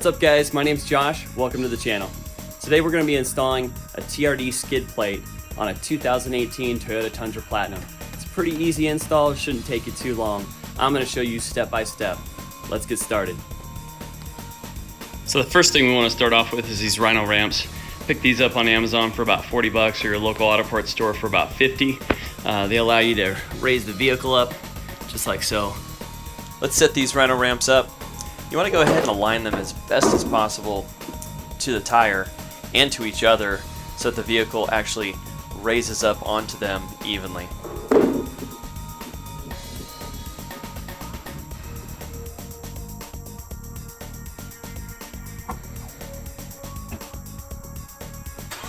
What's up guys, my name's Josh, welcome to the channel. Today we're going to be installing a TRD skid plate on a 2018 Toyota Tundra Platinum. It's a pretty easy install, it shouldn't take you too long. I'm going to show you step by step. Let's get started. So the first thing we want to start off with is these Rhino ramps. Pick these up on Amazon for about 40 bucks or your local auto parts store for about 50. They allow you to raise the vehicle up just like so. Let's set these Rhino ramps up. You want to go ahead and align them as best as possible to the tire and to each other so that the vehicle actually raises up onto them evenly.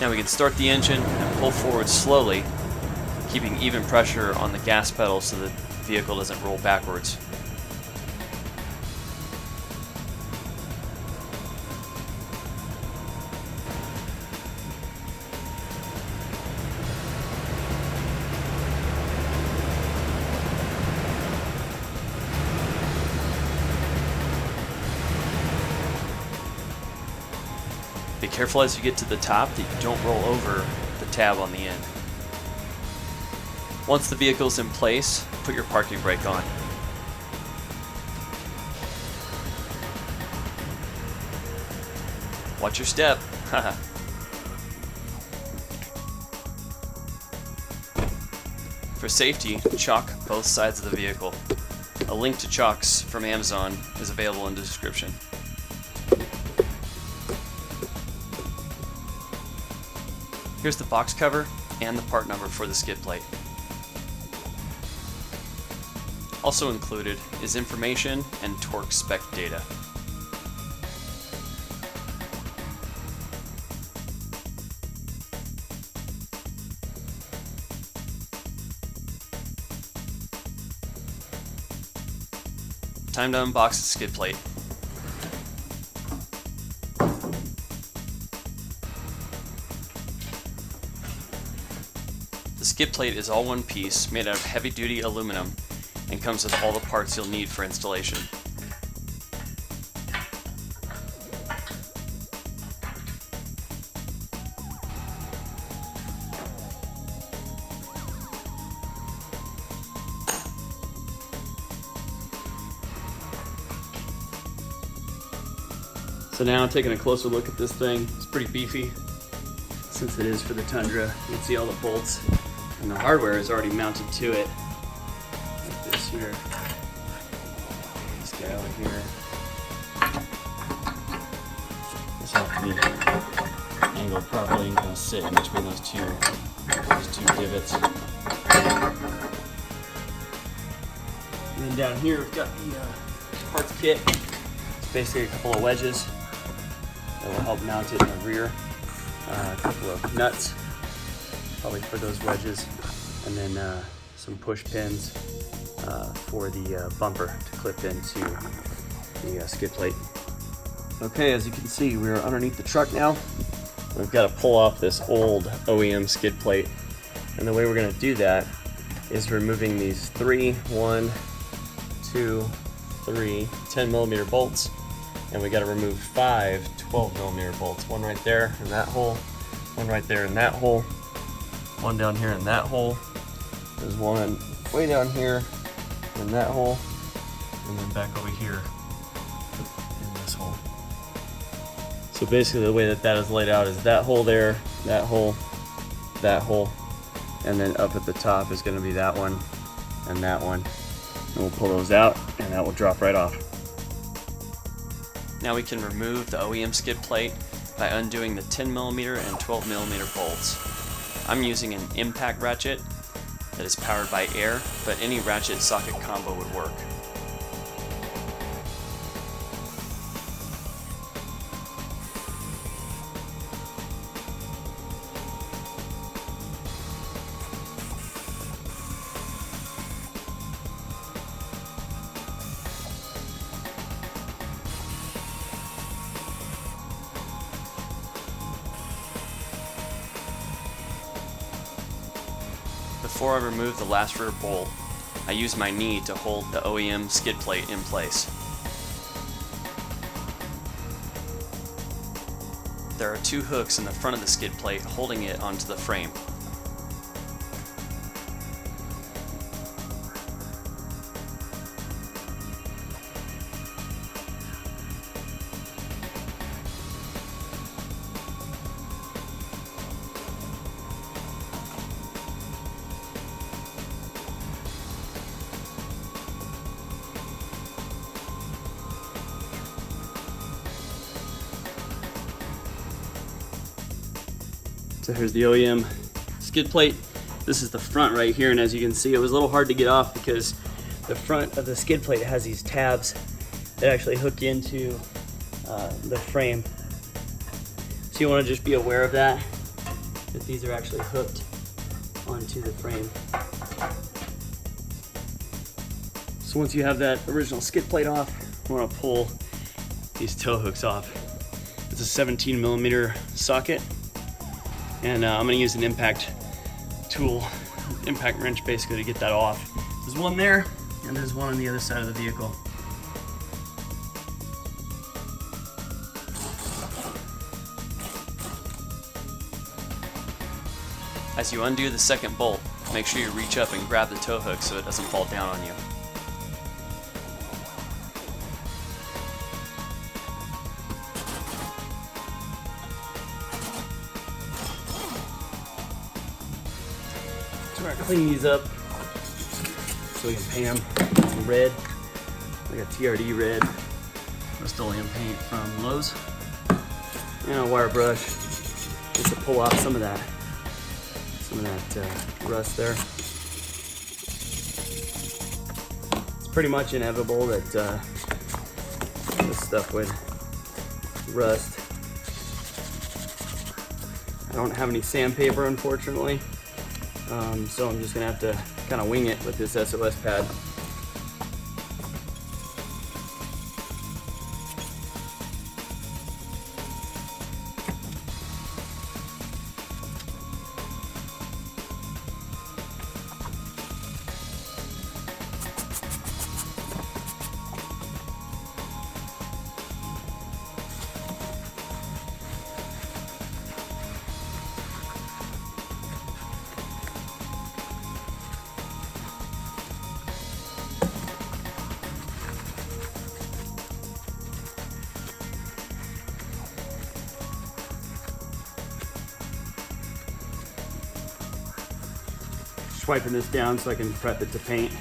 Now we can start the engine and pull forward slowly, keeping even pressure on the gas pedal so the vehicle doesn't roll backwards. Be careful as you get to the top that you don't roll over the tab on the end. Once the vehicle is in place, put your parking brake on. Watch your step. For safety, chock both sides of the vehicle. A link to chocks from Amazon is available in the description. Here's the box cover and the part number for the skid plate. Also included is information and torque spec data. Time to unbox the skid plate. The skid plate is all one piece, made out of heavy-duty aluminum, and comes with all the parts you'll need for installation. So now taking a closer look at this thing, it's pretty beefy. Since it is for the Tundra, you can see all the bolts. And the hardware is already mounted to it, like this here. This guy over here. This has to be angled properly and kind of sit in between those two divots. And then down here we've got the parts kit. It's basically a couple of wedges that will help mount it in the rear. A couple of nuts, probably for those wedges, and then some push pins for the bumper to clip into the skid plate. Okay, as you can see, we're underneath the truck now. We've got to pull off this old OEM skid plate, and the way we're going to do that is removing these 3, 1, 2, 3 10mm bolts, and we got to remove 5 12mm bolts. One right there in that hole, one right there in that hole, one down here in that hole. There's one way down here in that hole, and then back over here in this hole. So basically the way that is laid out is that hole there, that hole, and then up at the top is going to be that one and that one. And we'll pull those out and that will drop right off. Now we can remove the OEM skid plate by undoing the 10mm and 12mm bolts. I'm using an impact ratchet that is powered by air, but any ratchet socket combo would work. Before I remove the last rear bolt, I use my knee to hold the OEM skid plate in place. there are 2 hooks in the front of the skid plate holding it onto the frame. So here's the OEM skid plate. This is the front right here, and as you can see, it was a little hard to get off because the front of the skid plate has these tabs that actually hook into the frame. So you want to just be aware of that these are actually hooked onto the frame. So once you have that original skid plate off, you want to pull these tow hooks off. It's a 17mm socket, and I'm going to use an impact tool, impact wrench basically, to get that off. There's one there, and there's one on the other side of the vehicle. As you undo the second bolt, make sure you reach up and grab the tow hook so it doesn't fall down on you. So we're gonna clean these up so we can paint them in red, like a TRD red, Rust-Oleum paint from Lowe's, and a wire brush just to pull off some of that rust there. It's pretty much inevitable that this stuff would rust. I don't have any sandpaper, unfortunately, so I'm just gonna have to kind of wing it with this SOS pad. Wiping this down so I can prep it to paint.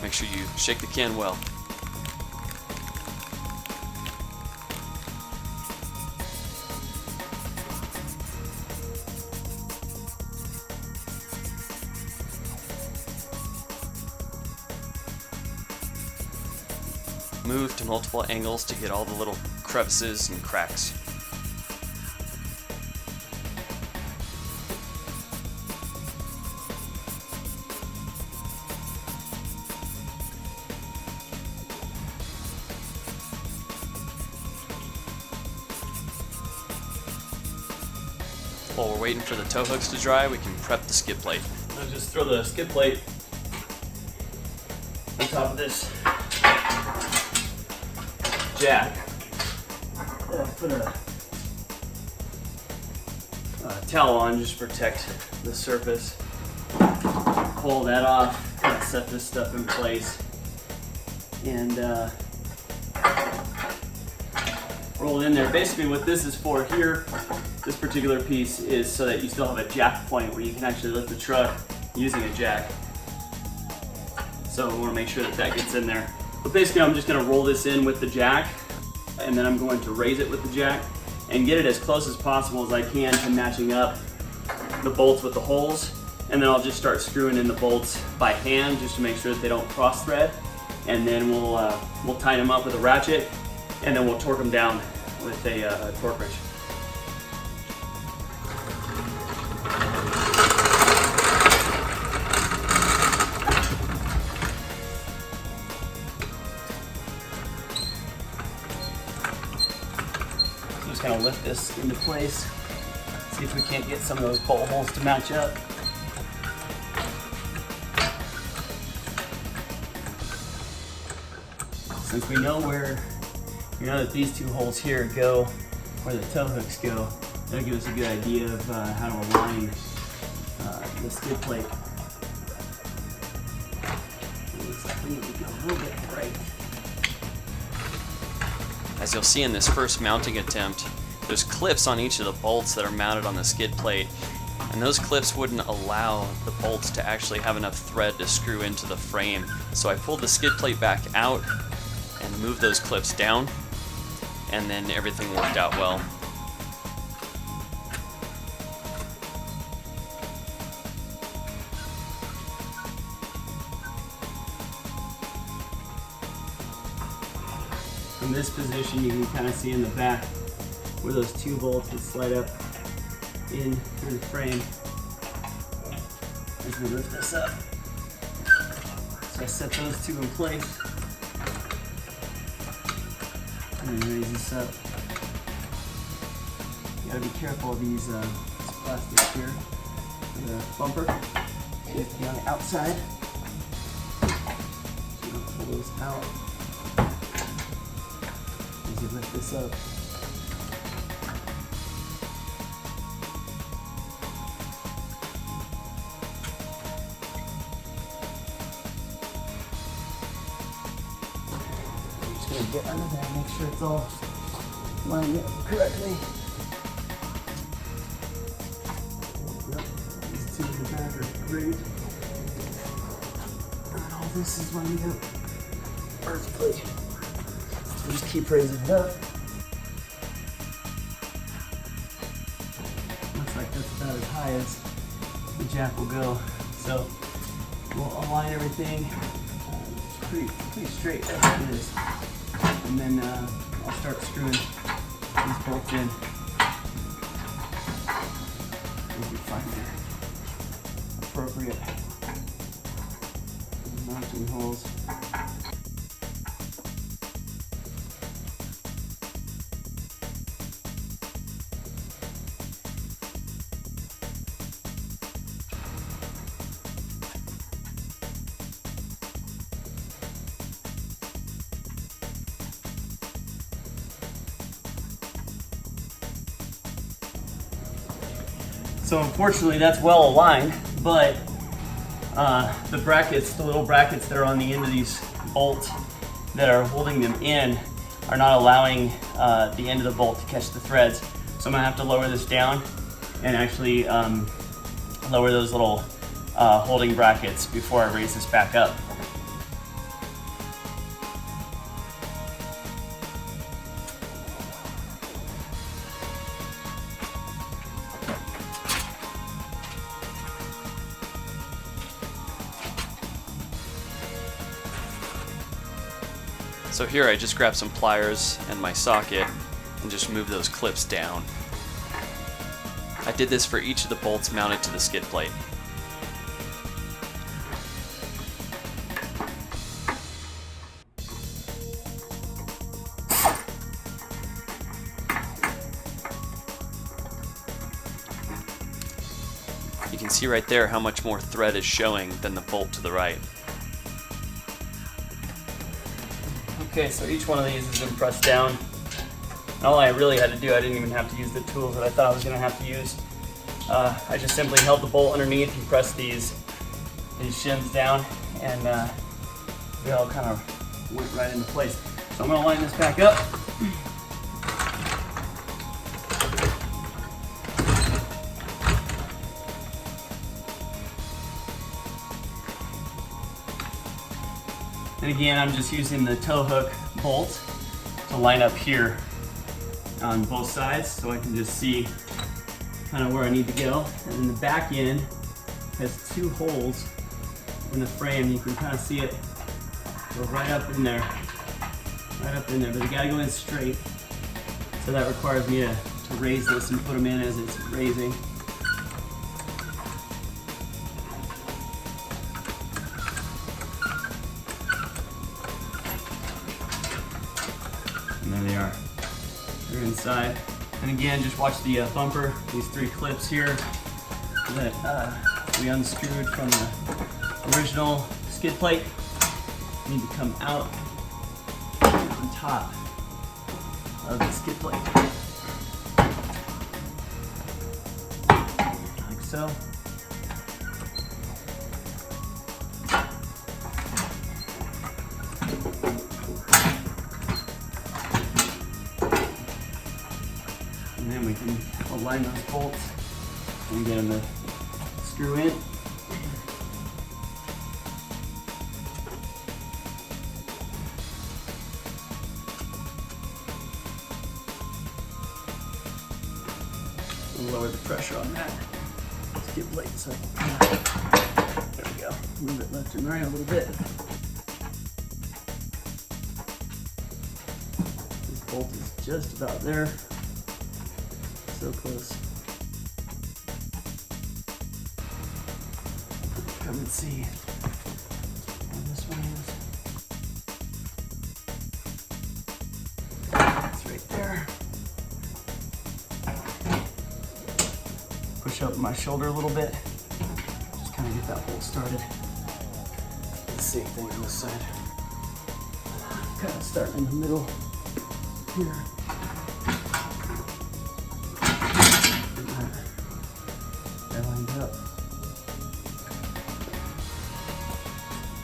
Make sure you shake the can well. Move to multiple angles to get all the little crevices and cracks. While we're waiting for the tow hooks to dry, we can prep the skid plate. I'll just throw the skid plate on top of this jack. Put a towel on just to protect the surface. Pull that off, kind of set this stuff in place, and roll it in there. Basically what this is for here, this particular piece, is so that you still have a jack point where you can actually lift the truck using a jack. So we want to make sure that that gets in there. But basically I'm just going to roll this in with the jack, and then I'm going to raise it with the jack and get it as close as possible as I can to matching up the bolts with the holes. And then I'll just start screwing in the bolts by hand just to make sure that they don't cross thread. And then we'll tighten them up with a ratchet, and then we'll torque them down with a torque wrench. just gonna lift this into place, see if we can't get some of those bolt holes to match up. Since we know that these two holes here go where the tow hooks go, that'll give us a good idea of how to align the skid plate. It looks like we need to go a little bit right. As you'll see in this first mounting attempt, there's clips on each of the bolts that are mounted on the skid plate, and those clips wouldn't allow the bolts to actually have enough thread to screw into the frame. So I pulled the skid plate back out and moved those clips down, and then everything worked out well. From this position, you can kind of see in the back where those two bolts would slide up in through the frame as we lift this up. So I set those two in place and then raise this up. You gotta be careful of these plastics here for the bumper. You have to be on the outside. So you pull those out as you lift this up. I'm just going to get under there and make sure it's all lined up correctly. Yep, these two in the back are great. And all this is lined up perfectly. We'll just keep raising it up. Looks like that's about as high as the jack will go. So we'll align everything pretty straight as it is. And then I'll start screwing these bolts in. As we find the appropriate mounting holes. So unfortunately that's well aligned, but the brackets, the little brackets that are on the end of these bolts that are holding them in are not allowing the end of the bolt to catch the threads. So I'm gonna have to lower this down and actually lower those little holding brackets before I raise this back up. So here I just grabbed some pliers and my socket and just moved those clips down. I did this for each of the bolts mounted to the skid plate. You can see right there how much more thread is showing than the bolt to the right. Okay, so each one of these has been pressed down. And all I really had to do, I didn't even have to use the tools that I thought I was going to have to use. I just simply held the bolt underneath and pressed these shims down, and they all kind of went right into place. So I'm going to line this back up. And again, I'm just using the tow hook bolt to line up here on both sides so I can just see kind of where I need to go. And then the back end has two holes in the frame. You can kind of see it go right up in there, but you gotta go in straight. So that requires me to raise this and put them in as it's raising. And there they are. They're inside. And again, just watch the bumper, these 3 clips here that we unscrewed from the original skid plate need to come out on top of the skid plate, like so. And then we can align those bolts and get them to screw in. We'll lower the pressure on that skid plate so there we go. Move it left and right a little bit. This bolt is just about there. So close. Come and see where this one is. It's right there. Push up my shoulder a little bit. Just kind of get that bolt started. The same thing on this side. Kind of start in the middle here. That lined up.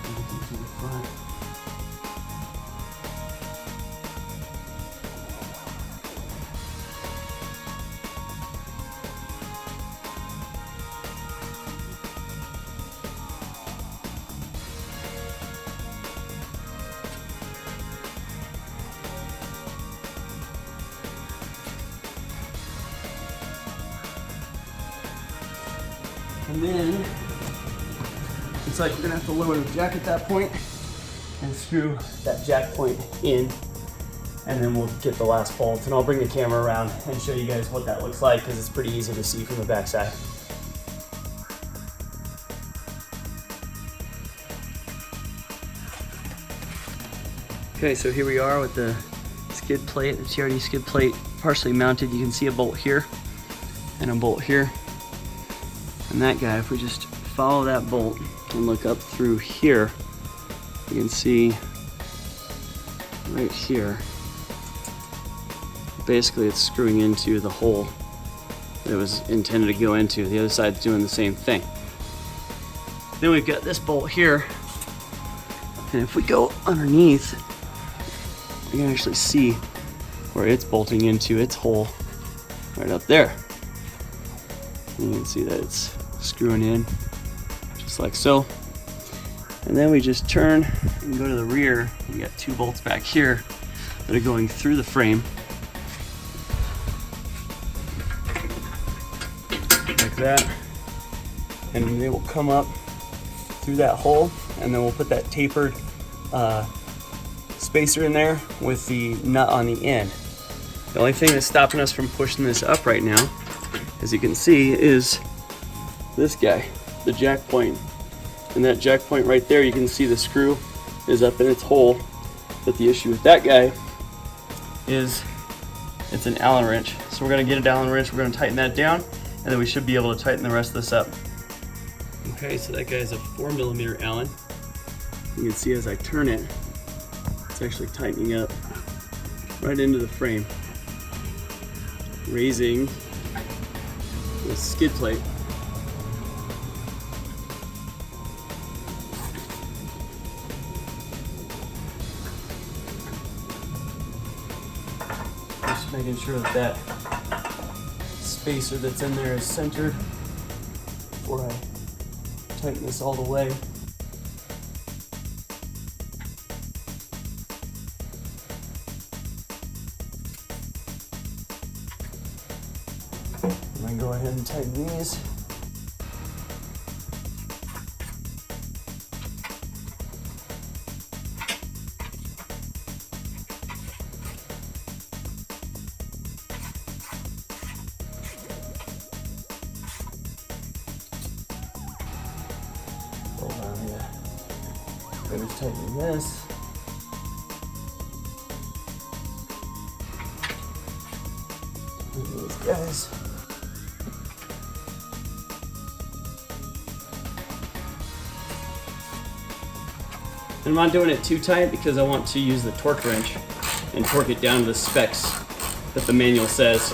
Everything to the front. And then, it's like we're gonna have to lower the jack at that point and screw that jack point in, and then we'll get the last bolt. And I'll bring the camera around and show you guys what that looks like, because it's pretty easy to see from the backside. Okay, so here we are with the skid plate, the TRD skid plate partially mounted. You can see a bolt here and a bolt here. And that guy, if we just follow that bolt and look up through here, you can see right here, basically it's screwing into the hole that it was intended to go into. The other side's doing the same thing. Then we've got this bolt here, and if we go underneath, you can actually see where it's bolting into its hole right up there. And you can see that it's screwing in just like so. And then we just turn and go to the rear. We got 2 bolts back here that are going through the frame like that, and they will come up through that hole, and then we'll put that tapered spacer in there with the nut on the end. The only thing that's stopping us from pushing this up right now, as you can see, is this guy, the jack point. And that jack point right there, you can see the screw is up in its hole. But the issue with that guy is it's an Allen wrench. So we're gonna get an Allen wrench, we're gonna tighten that down, and then we should be able to tighten the rest of this up. Okay, so that guy's a 4mm Allen. You can see as I turn it, it's actually tightening up right into the frame, raising the skid plate. Just making sure that that spacer that's in there is centered before I tighten this all the way. I'm going to go ahead and tighten these. Hold on here. Finish tightening this. guys. And I'm not doing it too tight because I want to use the torque wrench and torque it down to the specs that the manual says.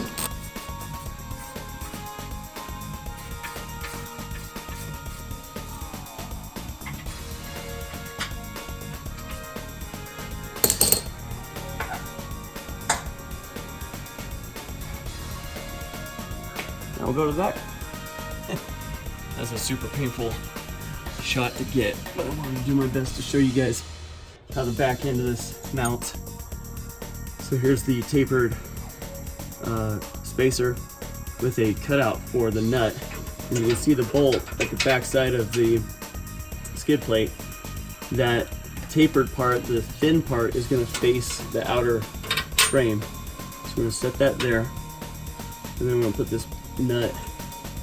Now we'll go to the back. That's a super painful shot to get, but I wanted to do my best to show you guys how the back end of this mounts. So here's the tapered spacer with a cutout for the nut, and you can see the bolt at the back side of the skid plate. That tapered part, the thin part, is going to face the outer frame. So I'm going to set that there, and then I'm going to put this nut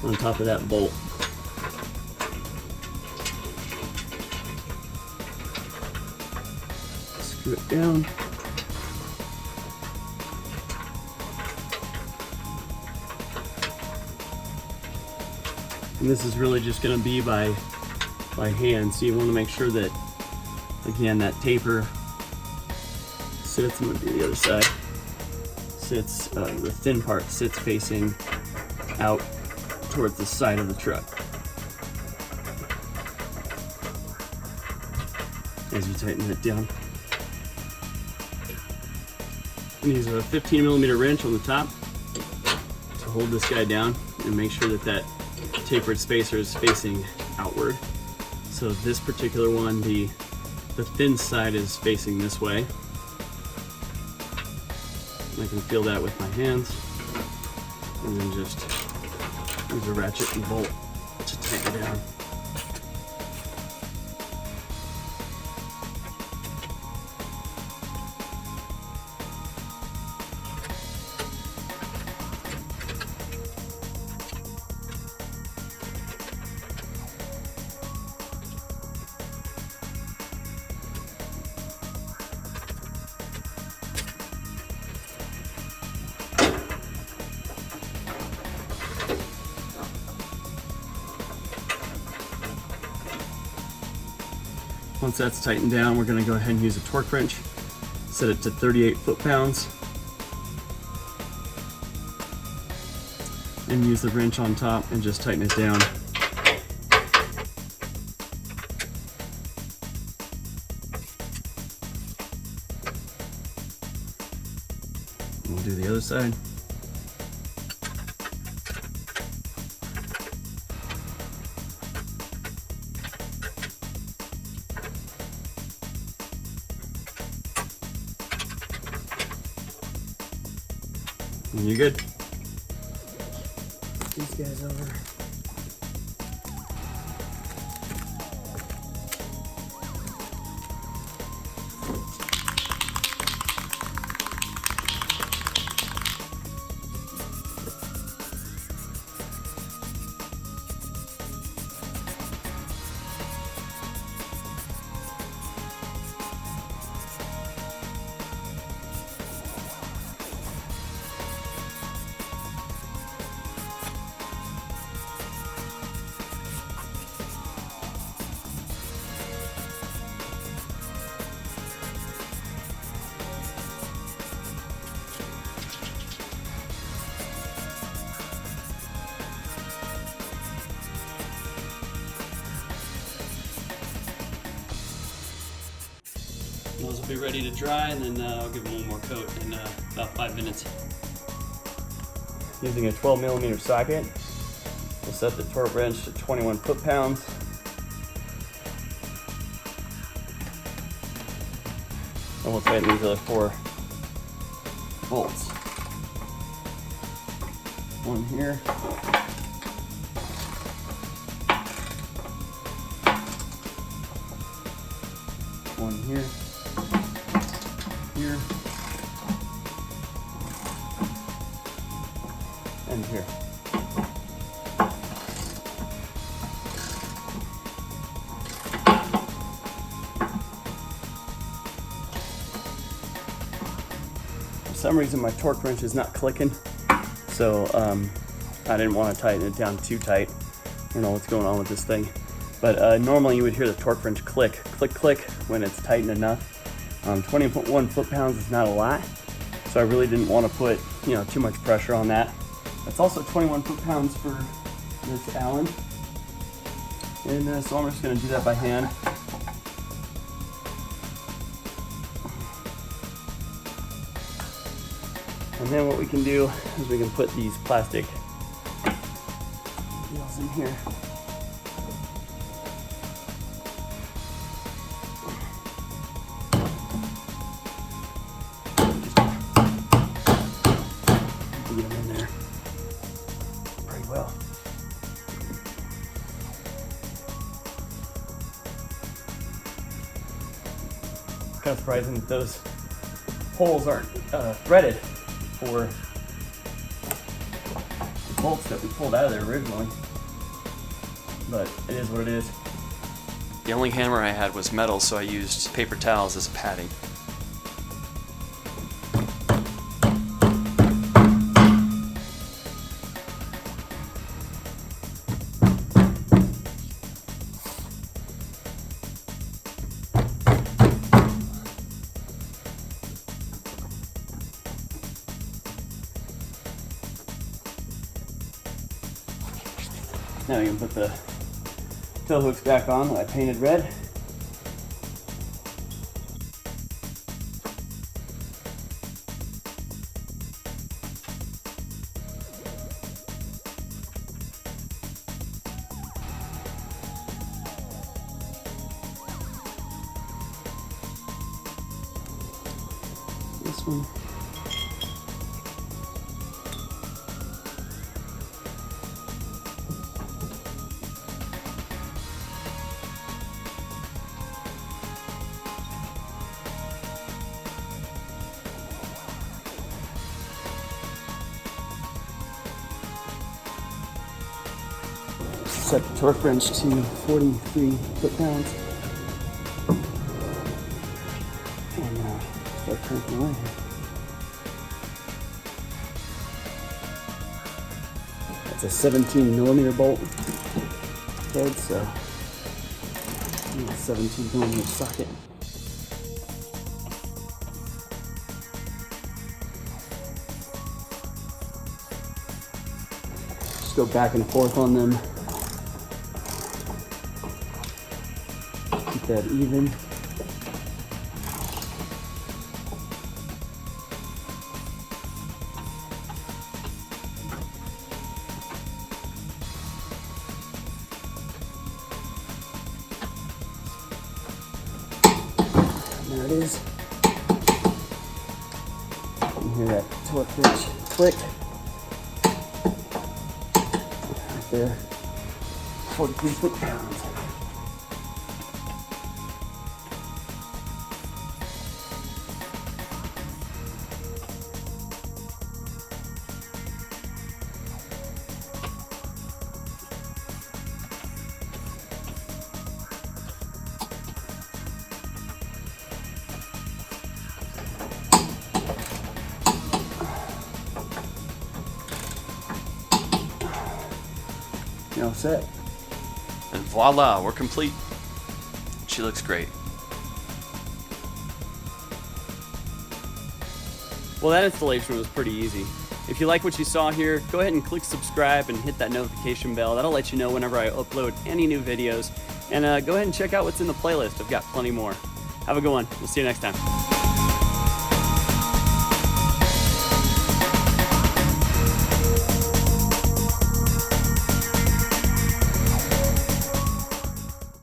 on top of that bolt. Screw it down. And this is really just going to be by hand, so you want to make sure that, again, that taper sits, I'm going to do the other side, sits, the thin part sits facing out towards the side of the truck. As you tighten it down. And use a 15mm wrench on the top to hold this guy down and make sure that that tapered spacer is facing outward. So this particular one, the thin side is facing this way. And I can feel that with my hands. And then just use a ratchet and bolt to tighten it down. Once that's tightened down, we're going to go ahead and use a torque wrench, set it to 38 foot-pounds, and use the wrench on top and just tighten it down. And we'll do the other side. And you're good. These guys over. Those will be ready to dry, and then I'll give them one more coat in about 5 minutes. Using a 12mm socket, we'll set the torque wrench to 21 foot-pounds. And we'll tighten these other 4 bolts. One here. One here. Here. And here. For some reason my torque wrench is not clicking, so I didn't want to tighten it down too tight. I don't know what's going on with this thing, but normally you would hear the torque wrench click, click, click when it's tightened enough. 21 foot-pounds is not a lot, so I really didn't want to put, you know, too much pressure on that. That's also 21 foot-pounds for this Allen, and so I'm just going to do that by hand. And then what we can do is we can put these plastic wheels in here. Get them in there pretty well. Kind of surprising that those holes aren't threaded for the bolts that we pulled out of there originally, but it is what it is. The only hammer I had was metal, so I used paper towels as a padding. Now you can put the tow hooks back on that I painted red. This one. Set the torque wrench to 43 foot-pounds. And start cranking away here. That's a 17mm bolt head, so 17mm socket. Just go back and forth on them. Keep that even. There it is. You can hear that torque wrench click. Right there. 43 foot-pounds. All set. And voila, we're complete. She looks great. Well, that installation was pretty easy. If you like what you saw here, go ahead and click subscribe and hit that notification bell. That'll let you know whenever I upload any new videos. And go ahead and check out what's in the playlist. I've got plenty more. Have a good one. We'll see you next time.